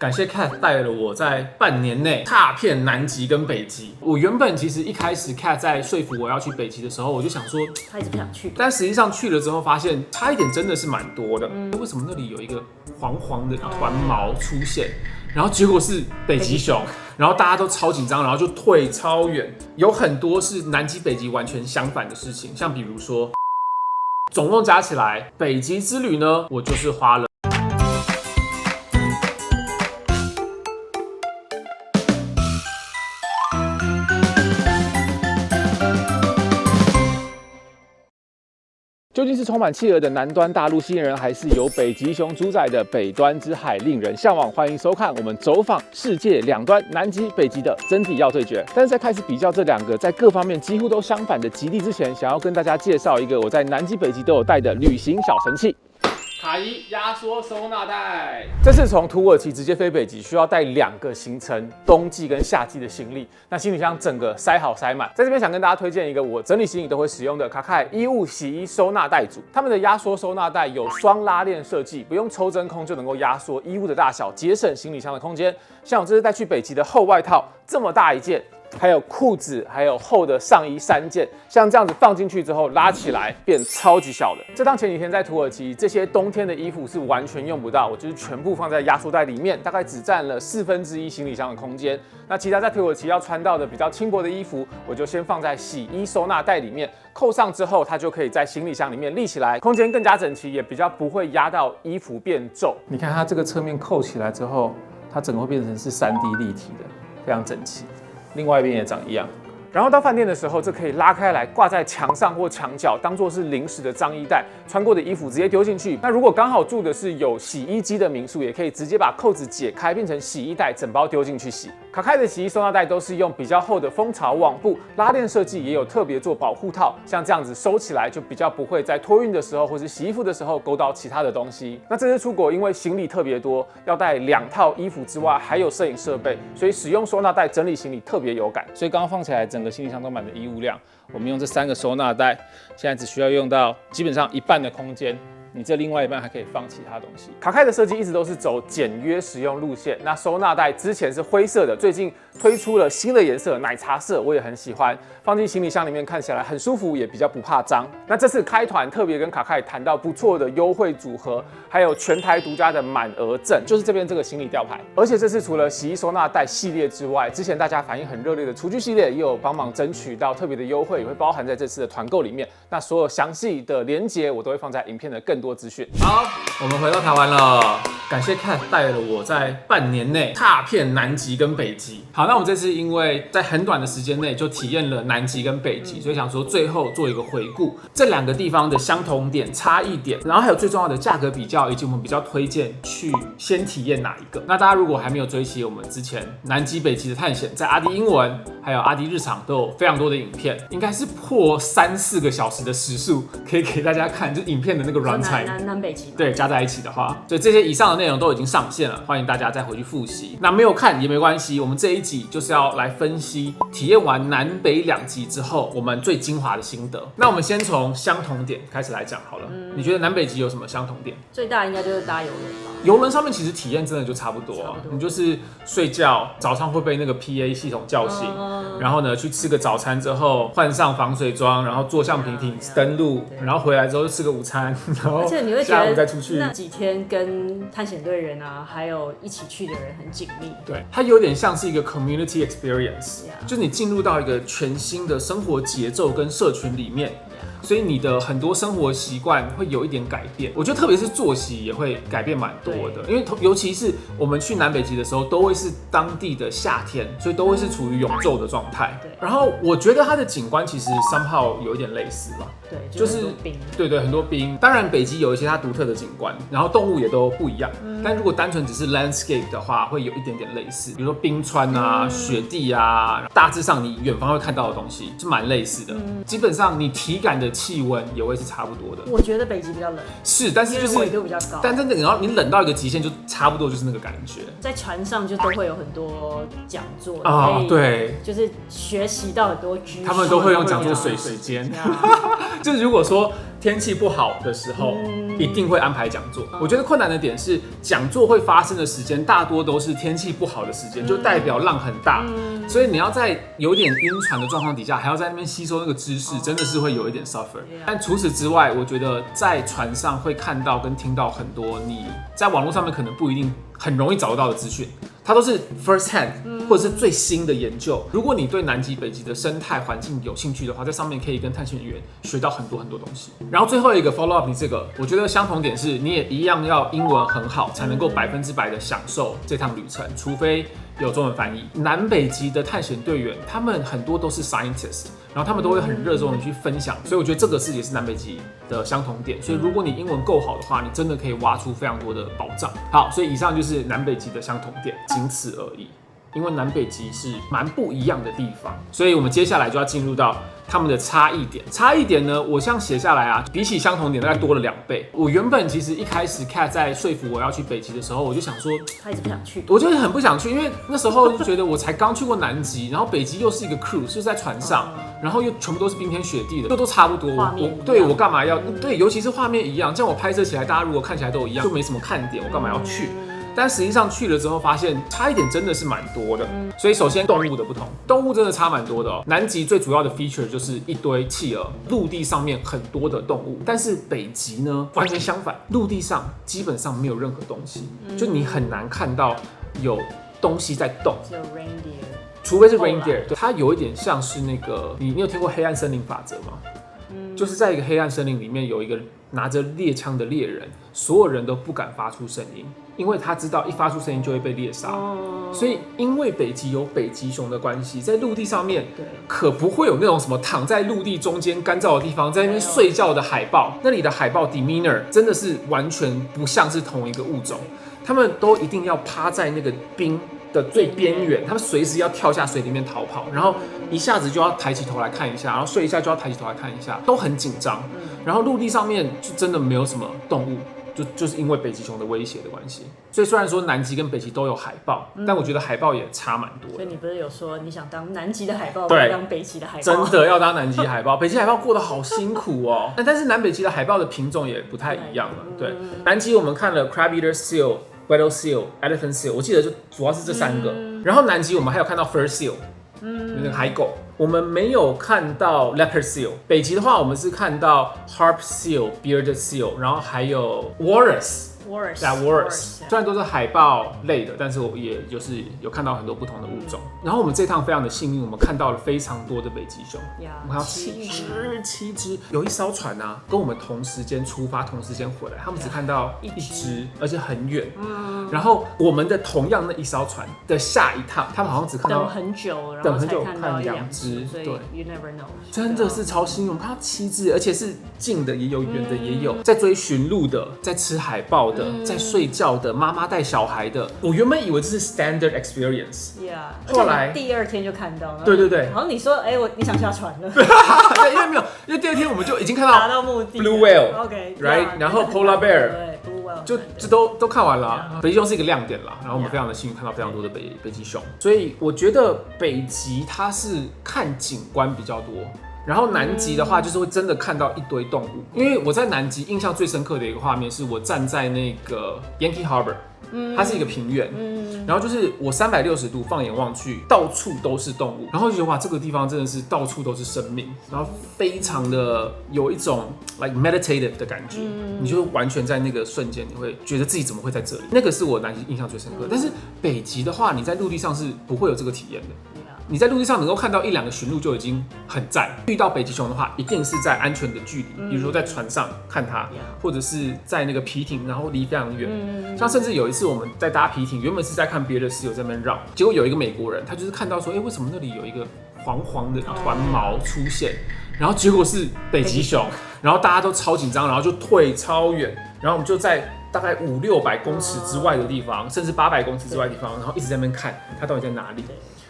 感谢 Cat 带了我在半年内踏遍南极跟北极。我原本其实一开始 Cat 在说服我要去北极的时候，我就想说他一直不想去，但实际上去了之后发现差一点真的是蛮多的。为什么那里有一个黄黄的一团毛出现？然后结果是北极熊，然后大家都超紧张，然后就退超远。有很多是南极、北极完全相反的事情，像比如说，总共加起来，北极之旅呢，我就是花了。究竟是充满企鹅的南端大陆吸引人，还是由北极熊主宰的北端之海令人向往？欢迎收看我们走访世界两端南极、北极的真谛要对决。但是在开始比较这两个在各方面几乎都相反的极地之前，想要跟大家介绍一个我在南极、北极都有带的旅行小神器。卡伊压缩收纳袋，这次从土耳其直接飞北极，需要带2个行程，冬季跟夏季的行李。那行李箱整个塞好塞满。在这边想跟大家推荐一个我整理行李都会使用的卡凯衣物洗衣收纳袋组。他们的压缩收纳袋有双拉链设计，不用抽真空就能够压缩衣物的大小，节省行李箱的空间。像我这次带去北极的厚外套，这么大一件。还有裤子，还有厚的上衣3件，像这样子放进去之后拉起来变超级小的。这趟前几天在土耳其，这些冬天的衣服是完全用不到，我就是全部放在压缩袋里面，大概只占了1/4行李箱的空间。那其他在土耳其要穿到的比较轻薄的衣服，我就先放在洗衣收纳袋里面，扣上之后，它就可以在行李箱里面立起来，空间更加整齐，也比较不会压到衣服变皱。你看它这个侧面扣起来之后，它整个会变成是3D 立体的，非常整齐。另外一边也长一样。然后到饭店的时候，这可以拉开来挂在墙上或墙角，当做是临时的脏衣袋，穿过的衣服直接丢进去。那如果刚好住的是有洗衣机的民宿，也可以直接把扣子解开，变成洗衣袋，整包丢进去洗。卡凯的洗衣收纳袋都是用比较厚的蜂巢网布，拉链设计也有特别做保护套，像这样子收起来就比较不会在托运的时候或是洗衣服的时候勾到其他的东西。那这次出国因为行李特别多，要带2套衣服之外，还有摄影设备，所以使用收纳袋整理行李特别有感。所以刚刚放起来，整个行李箱都满的衣物量，我们用这3个收纳袋，现在只需要用到基本上1半的空间。你这另外1半还可以放其他东西。卡凯的设计一直都是走简约实用路线。那收纳袋之前是灰色的，最近推出了新的颜色奶茶色，我也很喜欢，放进行李箱里面看起来很舒服，也比较不怕脏。那这次开团特别跟卡凯谈到不错的优惠组合，还有全台独家的满额赠，就是这边这个行李吊牌。而且这次除了洗衣收纳袋系列之外，之前大家反应很热烈的厨具系列也有帮忙争取到特别的优惠，也会包含在这次的团购里面。那所有详细的连结我都会放在影片的更多资讯。好，我们回到台湾了。感谢 Cat 带了我在半年内踏遍南极跟北极。好，那我们这次因为在很短的时间内就体验了南极跟北极，所以想说最后做一个回顾，这2个地方的相同点、差异点，然后还有最重要的价格比较，以及我们比较推荐去先体验哪一个。那大家如果还没有追齐我们之前南极、北极的探险，在阿迪英文还有阿迪日常都有非常多的影片，应该是破3-4个小时的时数，可以给大家看，就是影片的那个软彩。南北极对，加在一起的话，所以这些以上的内容都已经上线了，欢迎大家再回去复习。那没有看也没关系，我们这一集就是要来分析体验完南北2极之后，我们最精华的心得。那我们先从相同点开始来讲好了。你觉得南北极有什么相同点？最大应该就是搭邮轮吧。邮轮上面其实体验真的就差不多，你就是睡觉，早上会被那个 PA 系统叫醒，然后呢去吃个早餐之后换上防水装，然后坐橡皮艇登陆，然后回来之后就吃个午餐，然后下午再出去。那几天跟探险队员啊，还有一起去的人很紧密。对，它有点像是一个 community experience， 就是你进入到一个全新的生活节奏跟社群里面。所以你的很多生活习惯会有一点改变，我觉得特别是作息也会改变蛮多的，因为尤其是我们去南北极的时候，都会是当地的夏天，所以都会是处于永昼的状态。然后我觉得它的景观其实 somehow 有一点类似吧，对，就是冰，对，很多冰。当然北极有一些它独特的景观，然后动物也都不一样。但如果单纯只是 landscape 的话，会有一点点类似，比如说冰川啊、雪地啊，大致上你远方会看到的东西是蛮类似的。基本上你体感的气温也会是差不多的。我觉得北极比较冷，是，但是就是纬度比较高，但真的，然后你冷到一个极限，就差不多就是那个感觉。在船上就都会有很多讲座啊，对，就是学习到很多知识。他们都会用讲座水时间，就是如果说天气不好的时候，一定会安排讲座。我觉得困难的点是，讲座会发生的时间大多都是天气不好的时间，就代表浪很大，所以你要在有点晕船的状况底下，还要在那边吸收那个知识，真的是会有一点 suffer。但除此之外，我觉得在船上会看到跟听到很多你在网络上面可能不一定很容易找得到的资讯，它都是 first hand 或者是最新的研究。如果你对南极、北极的生态环境有兴趣的话，在上面可以跟探险员学到很多很多东西。然后最后一个 follow up 你这个，我觉得相同点是，你也一样要英文很好，才能够100%的享受这趟旅程，除非有中文翻译。南北极的探险队员，他们很多都是 scientist， 然后他们都会很热衷的去分享，所以我觉得这个也是南北极的相同点。所以如果你英文够好的话，你真的可以挖出非常多的宝藏。好，所以以上就是南北极的相同点，仅此而已。因为南北极是蛮不一样的地方，所以我们接下来就要进入到他们的差异点。差异点呢，我像写下来啊，比起相同点大概多了2倍。我原本其实一开始 Kat 在说服我要去北极的时候，我就想说，他一直不想去，我就是很不想去，因为那时候就觉得我才刚去过南极，然后北极又是一个 cruise， 是在船上，然后又全部都是冰天雪地的，就都差不多。我干嘛要对，尤其是画面一样，这样我拍摄起来，大家如果看起来都一样，就没什么看点，我干嘛要去？但实际上去了之后，发现差一点真的是蛮多的。所以首先动物的不同，动物真的差蛮多的哦。南极最主要的 feature 就是一堆企鹅，陆地上面很多的动物。但是北极呢，完全相反，陆地上基本上没有任何东西，就你很难看到有东西在动。只有 reindeer， 除非是 reindeer， 它有一点像是那个，你有听过黑暗森林法则吗？就是在一个黑暗森林里面，有一个拿着猎枪的猎人，所有人都不敢发出声音，因为他知道一发出声音就会被猎杀。所以因为北极有北极熊的关系，在陆地上面可不会有那种什么躺在陆地中间干燥的地方，在那边睡觉的海豹。那里的海豹 demeanor 真的是完全不像是同一个物种，他们都一定要趴在那个冰的最边缘，他们随时要跳下水里面逃跑，然后一下子就要抬起头来看一下，然后睡一下就要抬起头来看一下，都很紧张。然后陆地上面就真的没有什么动物，就是因为北极熊的威胁的关系。所以虽然说南极跟北极都有海豹，但我觉得海豹也差蛮多的。所以你不是有说你想当南极的海豹，对，当北极的海豹？真的要当南极海豹，北极海豹过得好辛苦哦。但是南北极的海豹的品种也不太一样了。对，南极我们看了 crab eater seal、whale seal、elephant seal， 我记得就主要是这3个。然后南极我们还有看到 fur seal， 那个海狗。我们没有看到 leopard seal。北极的话，我们是看到 harp seal、bearded seal， 然后还有 walrus。虽然都是海豹类的，但是我也就是有看到很多不同的物种。然后我们这趟非常的幸运，我们看到了非常多的北极熊，我们看到7只。有一艘船啊，跟我们同时间出发，同时间回来，他们只看到1只，而且很远。然后我们的同样那一艘船的下一趟，他们好像只看到等很久，等很久看到2只。对 ，you never know， 真的是超幸运，我们看到7只，而且是近的也有，远的也有，在追驯鹿的，在吃海豹的，在睡觉的，妈妈带小孩的。我原本以为这是 standard experience， 后来第2天就看到了。对对对，然后你说，你想下船了？对，因为没有，因为第2天我们就已经看到达到目的 blue whale，right， 然然后 polar bear， 对 blue whale， 就都看完了。北极熊是一个亮点啦，然后我们非常的幸运看到非常多的北极熊，所以我觉得北极它是看景观比较多。然后南极的话，就是会真的看到一堆动物。因为我在南极印象最深刻的一个画面，是我站在那个 Yankee Harbor，它是一个平原，然后就是我360度放眼望去，到处都是动物，然后就觉得哇，这个地方真的是到处都是生命，然后非常的有一种 like meditative 的感觉，你就完全在那个瞬间，你会觉得自己怎么会在这里？那个是我南极印象最深刻。但是北极的话，你在陆地上是不会有这个体验的。你在陆地上能够看到1-2个驯鹿就已经很赞。遇到北极熊的话，一定是在安全的距离，比如说在船上看它，或者是在那个皮艇，然后离非常远。像甚至有一次我们在搭皮艇，原本是在看别的室友在那边绕，结果有一个美国人，他就是看到说，为什么那里有一个黄黄的团毛出现，然后结果是北极熊，然后大家都超紧张，然后就退超远，然后我们就在大概500-600公尺之外的地方，甚至800公尺之外的地方，然后一直在那边看它到底在哪里。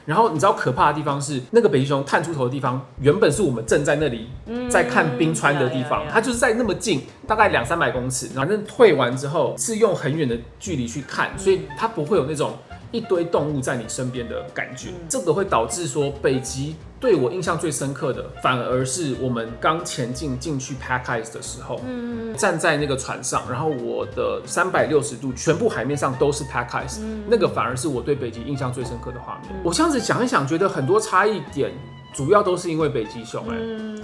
然后你知道可怕的地方是，那个北极熊探出头的地方，原本是我们正在那里在看冰川的地方，它就是在那么近，大概200-300公尺，反正退完之后是用很远的距离去看，所以它不会有那种一堆动物在你身边的感觉，这个会导致说北极对我印象最深刻的，反而是我们刚前进去 Pack Ice 的时候，站在那个船上，然后我的360度全部海面上都是 Pack Ice，那个反而是我对北极印象最深刻的画面。我这样子想一想，觉得很多差异点。主要都是因为北极熊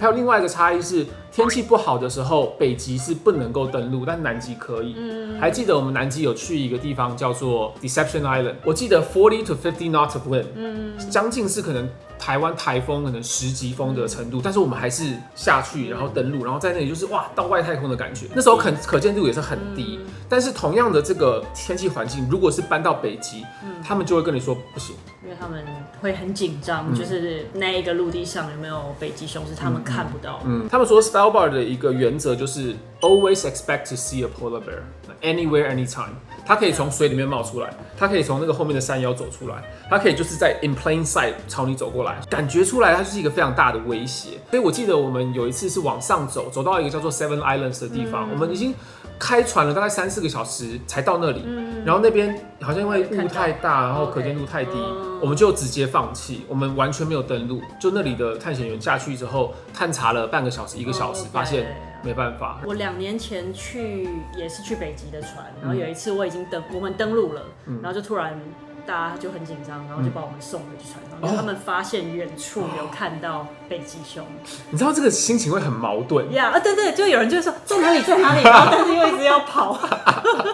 还有另外一个差异是天气不好的时候，北极是不能够登陆，但南极可以。还记得我们南极有去一个地方叫做 Deception Island， 我记得40 to 50 knots of wind，将近是可能台湾台风可能10级风的程度，但是我们还是下去，然后登陆，然后在那里就是哇，到外太空的感觉。那时候可见度也是很低，但是同样的这个天气环境，如果是搬到北极，他们就会跟你说不行。因为他们会很紧张，就是那一个陆地上有没有北极熊是他们看不到。他们说 Svalbard 的一个原则就是 always expect to see a polar bear anywhere anytime。它可以从水里面冒出来，它可以从那个后面的山腰走出来，它可以就是在 in plain sight 朝你走过来，感觉出来它就是一个非常大的威胁。所以我记得我们有一次是往上走，走到一个叫做 Seven Islands 的地方，我们已经开船了大概3-4个小时才到那里，然后那边好像因为雾太大，然后可见度太低，我们就直接放弃，我们完全没有登陆。就那里的探险员下去之后，探查了半个小时、1个小时，发现没办法。我2年前去也是去北极的船，然后有一次我们登陆了，然后就突然大家就很紧张，然后就把我们送回去船上，因为他们发现远处有看到北极熊。你知道这个心情会很矛盾呀，对，就有人就会说在哪里，然后但是又一直要跑。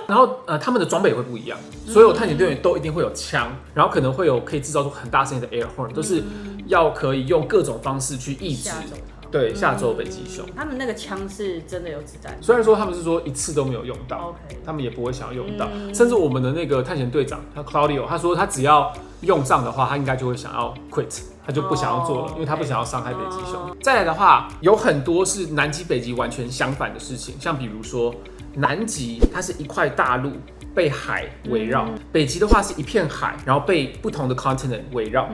然后他们的装备也会不一样，所有探险队员都一定会有枪，然后可能会有可以制造出很大声音的 air horn， 都是要可以用各种方式去抑制。对，下周北极熊，他们那个枪是真的有子弹，虽然说他们是说一次都没有用到，他们也不会想要用到，甚至我们的那个探险队长，他 Claudio， 他说他只要用上的话，他应该就会想要 quit， 他就不想要做了，因为他不想要伤害北极熊。再来的话，有很多是南极北极完全相反的事情，像比如说南极它是一块大陆。被海围绕，北极的话是一片海，然后被不同的 continent 围绕，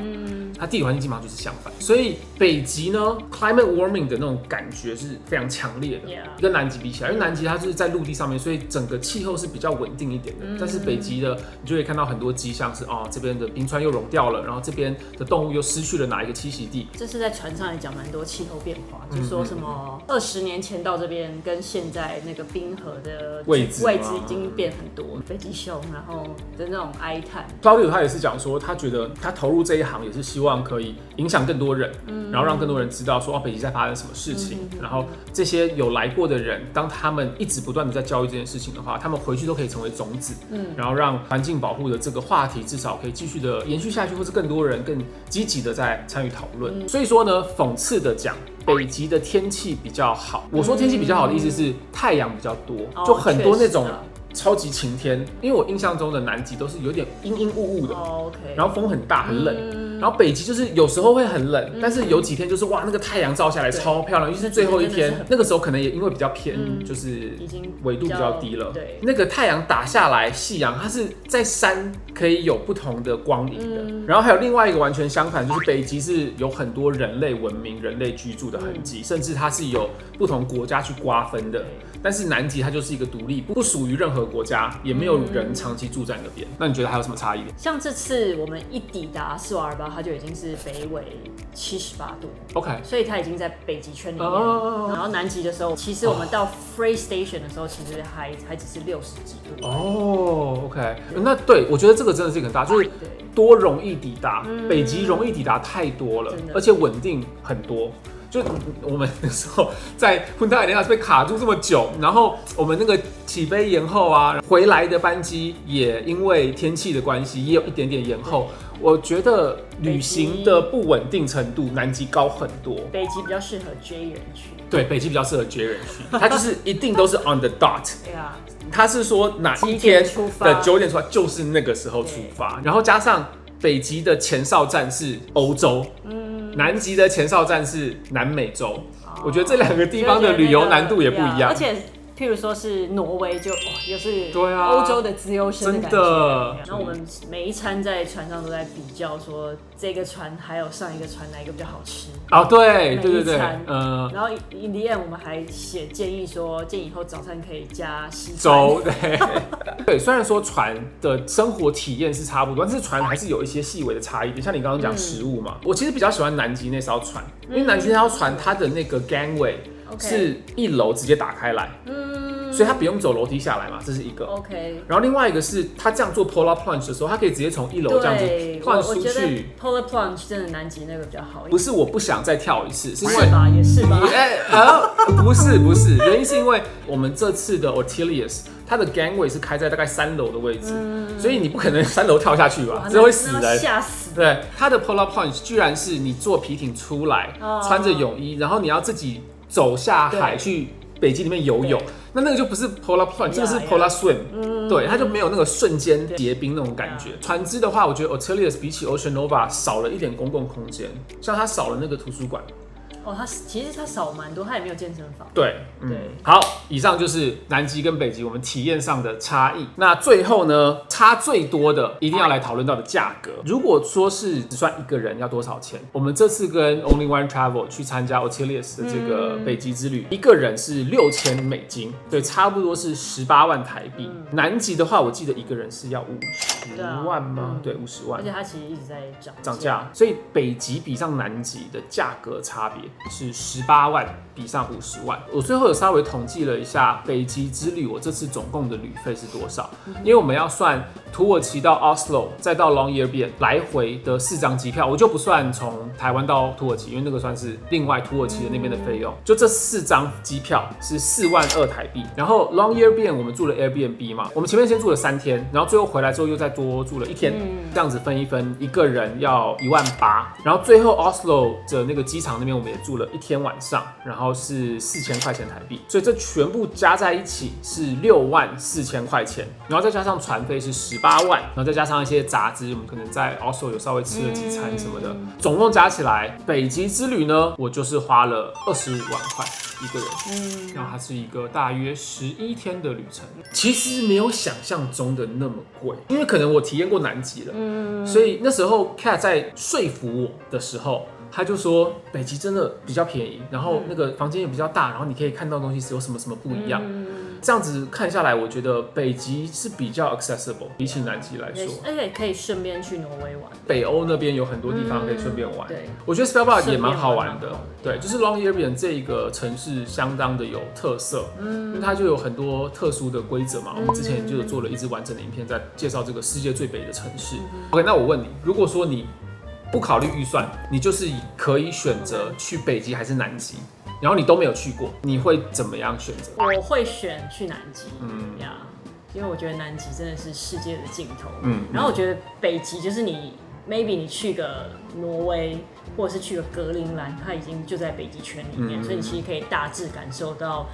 它地理环境基本上就是相反。所以北极呢 ，climate warming 的那种感觉是非常强烈的，跟南极比起来，因为南极它就是在陆地上面，所以整个气候是比较稳定一点的。但是北极的，你就会看到很多迹象是这边的冰川又融掉了，然后这边的动物又失去了哪一个栖息地。这是在船上也讲蛮多气候变化，就说什么20年前到这边跟现在那个冰河的位置已经变很多。北极熊，然后的那种哀叹。Claudio 他也是讲说，他觉得他投入这一行也是希望可以影响更多人，然后让更多人知道说北极在发生什么事情，然后这些有来过的人，当他们一直不断的在教育这件事情的话，他们回去都可以成为种子，然后让环境保护的这个话题至少可以继续的延续下去，或是更多人更积极的在参与讨论。所以说呢，讽刺的讲，北极的天气比较好。我说天气比较好的意思是太阳比较多，就很多那种。超级晴天，因为我印象中的南极都是有点阴阴雾雾的，然后风很大很冷，然后北极就是有时候会很冷，但是有几天就是哇那个太阳照下来超漂亮，尤其是最后一天，那个时候可能也因为比较偏，就是纬度比较低了，那个太阳打下来，夕阳它是在山可以有不同的光影的，然后还有另外一个完全相反，就是北极是有很多人类文明、人类居住的痕迹，甚至它是有不同国家去瓜分的。但是南极它就是一个独立，不属于任何国家，也没有人长期住在那边。那你觉得还有什么差异？像这次我们一抵达斯瓦尔巴，它就已经是北纬78度 ，OK， 所以它已经在北极圈里面。然后南极的时候，其实我们到 Frey Station 的时候，其实还只是60几度。OK， 那对我觉得这个真的是很大，就是多容易抵达，北极容易抵达太多了，而且稳定很多。就我们那时候在punta Arenas被卡住这么久，然后我们那个起飞延后啊，回来的班机也因为天气的关系也有一点点延后。我觉得旅行的不稳定程度，南极高很多。北极比较适合 J 人去。对，北极比较适合 J 人去，它就是一定都是 on the dot。他是说哪一天的9点出发，就是那个时候出发，然后加上北极的前哨站是欧洲。南极的前哨站是南美洲，我觉得这2个地方的旅游难度也不一样。而且譬如说是挪威就又是对啊欧洲的自由身的感觉。真的然后我们每一餐在船上都在比较说这个船还有上一个船哪一个比较好吃。哦，对每对对对，一餐然后 in the end 我们还写建议说，建议以后早餐可以加西餐。粥，对对。虽然说船的生活体验是差不多，但是船还是有一些细微的差异点。像你刚刚讲食物嘛，我其实比较喜欢南极那艘船，因为南极那艘船它的那个 gangway 是一楼直接打开来，所以它不用走楼梯下来嘛，这是一个。OK。然后另外一个是它这样做 polar plunge 的时候，它可以直接从一楼这样子换出我觉得去。polar plunge 真的南极那个比较好一点。不是我不想再跳一次，是因为也是吧。不是，原因是因为我们这次的 Ortelius 它的 gangway 是开在大概3楼的位置，所以你不可能3楼跳下去吧，这会死人，吓死。对，它的 polar plunge 居然是你坐皮艇出来，穿着泳衣，然后你要自己走下海去北极里面游泳，那个就不是 polar plunge， 这个是 polar swim，对，它就没有那个瞬间结冰那种感觉。船只的话，我觉得 Ortelius 比起 Ocean Nova 少了一点公共空间，像它少了那个图书馆。其实它少蛮多，它也没有健身房。对，好，以上就是南极跟北极我们体验上的差异。那最后呢，差最多的一定要来讨论到的价格。如果说是只算一个人要多少钱，我们这次跟 Only One Travel 去参加 Ortelius 的这个北极之旅，一个人是$6000，对，差不多是18万台币。南极的话，我记得一个人是要50万吗？对，50万。而且它其实一直在涨价，所以北极比上南极的价格差别是18万比上50万。我最后有稍微统计了一下北极之旅，我这次总共的旅费是多少？因为我们要算土耳其到 Oslo， 再到 Longyearbyen 来回的4张机票，我就不算从台湾到土耳其，因为那个算是另外土耳其的那边的费用。就这4张机票是4万2台币。然后 Longyearbyen 我们住了 Airbnb 嘛，我们前面先住了3天，然后最后回来之后又再多住了1天，这样子分一分，一个人要1万8。然后最后 Oslo 的那个机场那边我们也住了1天晚上，然后是4000块钱台币，所以这全部加在一起是64000块钱，然后再加上船费是18万，然后再加上一些杂支，我们可能在 Oslo 有稍微吃了几餐什么的，总共加起来，北极之旅呢，我就是花了25万块一个人，然后它是一个大约11天的旅程，其实没有想象中的那么贵，因为可能我体验过南极了，所以那时候 Kat 在说服我的时候。他就说北极真的比较便宜，然后那个房间也比较大，然后你可以看到东西是有什么什么不一样。这样子看下来，我觉得北极是比较 accessible， 比起南极来说，而且可以顺便去挪威玩。北欧那边有很多地方可以顺便玩。对，我觉得 Svalbard 也蛮好玩的。对，就是 Longyearbyen 这个城市相当的有特色，因为它就有很多特殊的规则嘛。我们之前就有做了一支完整的影片，在介绍这个世界最北的城市。OK， 那我问你，如果说你不考虑预算，你就是可以选择去北极还是南极，然后你都没有去过，你会怎么样选择？我会选去南极，因为我觉得南极真的是世界的尽头，然后我觉得北极就是你 maybe 你去个挪威或者是去个格陵兰，它已经就在北极圈里面，所以你其实可以大致感受到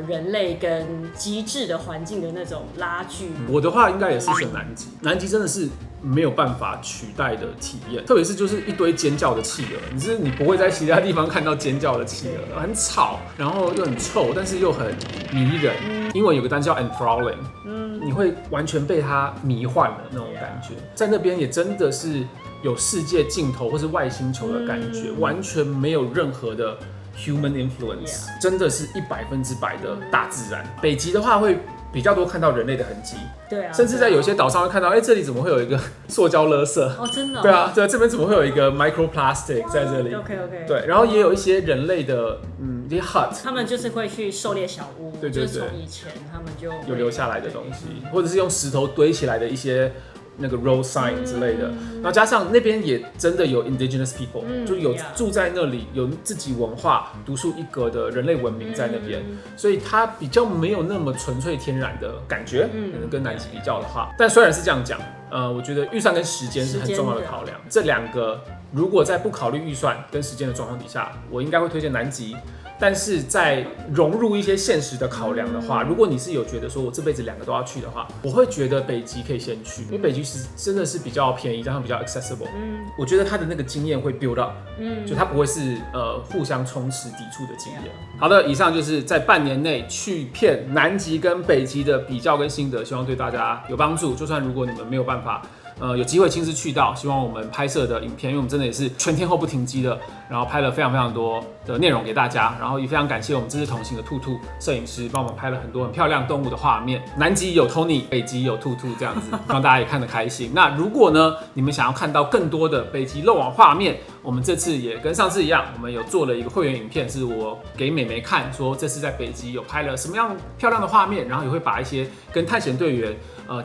人类跟极致的环境的那种拉锯。我的话应该也是选南极，南极真的是没有办法取代的体验，特别是就是一堆尖叫的企鹅，你不会在其他地方看到尖叫的企鹅，很吵，然后又很臭，但是又很迷人。英文有个单叫 enthralling，你会完全被它迷幻的那种感觉，在那边也真的是有世界尽头或是外星球的感觉，完全没有任何的human influence， 真的是100%的大自然。北极的话会比较多看到人类的痕迹，对啊，甚至在有些岛上会看到，这里怎么会有一个塑胶垃圾？哦，真的、哦？对啊，对，这边怎么会有一个 microplastic 在这里 ？OK， 对，然后也有一些人类的，一些 hut， 他们就是会去狩猎小屋，对，就是从以前他们就有留下来的东西，或者是用石头堆起来的一些。那个 road sign 之类的，然后加上那边也真的有 indigenous people，就有住在那里，有自己文化、独树一格的人类文明在那边，所以它比较没有那么纯粹天然的感觉，跟南极比较的话。但虽然是这样讲，我觉得预算跟时间是很重要的考量。这两个如果在不考虑预算跟时间的状况底下，我应该会推荐南极。但是在融入一些现实的考量的话，如果你是有觉得说我这辈子两个都要去的话，我会觉得北极可以先去，因为北极是真的是比较便宜，加上比较 accessible。我觉得他的那个经验会 build up，就他不会是互相冲刺抵触的经验。好的，以上就是在半年内去遍南极跟北极的比较跟心得，希望对大家有帮助。就算如果你们没有办法。有机会亲自去到，希望我们拍摄的影片，因为我们真的也是全天候不停机的，然后拍了非常非常多的内容给大家，然后也非常感谢我们这次同行的兔兔摄影师，帮我们拍了很多很漂亮动物的画面。南极有 Tony， 北极有兔兔这样子，希望大家也看得开心。那如果呢，你们想要看到更多的北极漏网画面，我们这次也跟上次一样，我们有做了一个会员影片，是我给美眉看，说这次在北极有拍了什么样漂亮的画面，然后也会把一些跟探险队员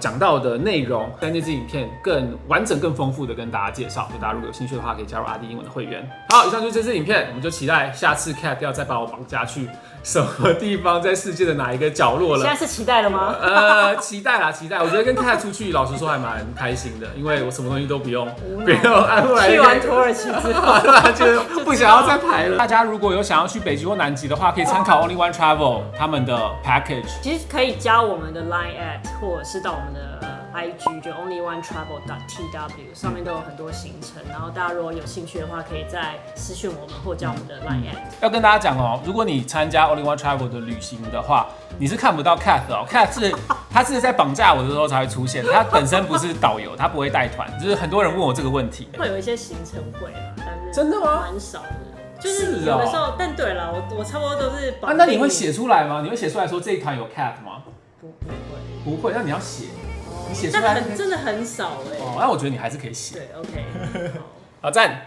讲到的内容，在那支影片更完整、更丰富的跟大家介绍。所以大家如果有兴趣的话，可以加入阿弟英文的会员。好，以上就是这支影片，我们就期待下次 Cat 要再把我绑架去什么地方，在世界的哪一个角落了。现在是期待了吗？期待啦，期待。我觉得跟 Cat 出去，老实说还蛮开心的，因为我什么东西都不用安排。去完土耳其之后，就不想要再排了。大家如果有想要去北极或南极的话，可以参考 Only One Travel 他们的 package。其实可以加我们的 Line@ 或者是到我们的IG 就 onlyonetravel.tw 上面都有很多行程，然后大家如果有兴趣的话，可以再私讯我们或加我们的 Line@。要跟大家讲哦，如果你参加 Only One Travel 的旅行的话，你是看不到 Cat 哦 ，Cat 他是在绑架我的时候才会出现，他本身不是导游，他不会带团，就是很多人问我这个问题。会有一些行程会啦，但是真的吗？蛮少的。就是有的时候，但对了，我差不多都是绑定。那你会写出来吗？你会写出来说这一团有 Cat 吗？不会，那你要写。你写出来但真的很少哎。哦，那我觉得你还是可以写。对 ，OK。好，赞。